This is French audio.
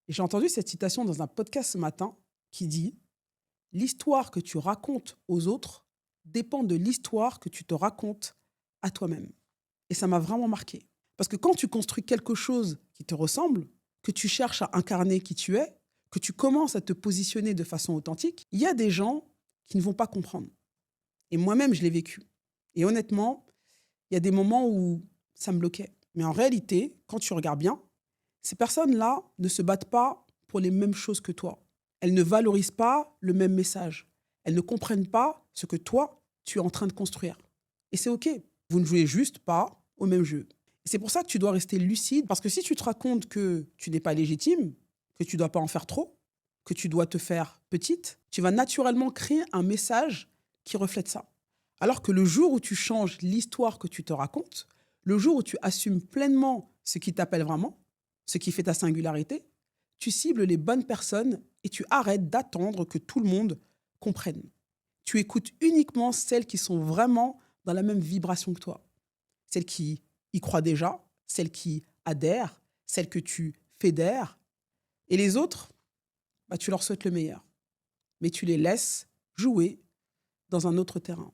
Et j'ai entendu cette citation dans un podcast ce matin qui dit: «L'histoire que tu racontes aux autres dépend de l'histoire que tu te racontes à toi-même». Et ça m'a vraiment marqué. Parce que quand tu construis quelque chose qui te ressemble, que tu cherches à incarner qui tu es, que tu commences à te positionner de façon authentique, il y a des gens qui ne vont pas comprendre. Et moi-même, je l'ai vécu. Et honnêtement, il y a des moments où ça me bloquait. Mais en réalité, quand tu regardes bien, ces personnes-là ne se battent pas pour les mêmes choses que toi. Elles ne valorisent pas le même message. Elles ne comprennent pas ce que toi, tu es en train de construire. Et c'est OK. Vous ne jouez juste pas au même jeu. Et c'est pour ça que tu dois rester lucide, parce que si tu te racontes que tu n'es pas légitime, que tu ne dois pas en faire trop, que tu dois te faire petite, tu vas naturellement créer un message qui reflète ça. Alors que le jour où tu changes l'histoire que tu te racontes, le jour où tu assumes pleinement ce qui t'appelle vraiment, ce qui fait ta singularité, tu cibles les bonnes personnes et tu arrêtes d'attendre que tout le monde comprenne. Tu écoutes uniquement celles qui sont vraiment dans la même vibration que toi. Celles qui y croient déjà, celles qui adhèrent, celles que tu fédères. Et les autres, bah, tu leur souhaites le meilleur. Mais tu les laisses jouer dans un autre terrain.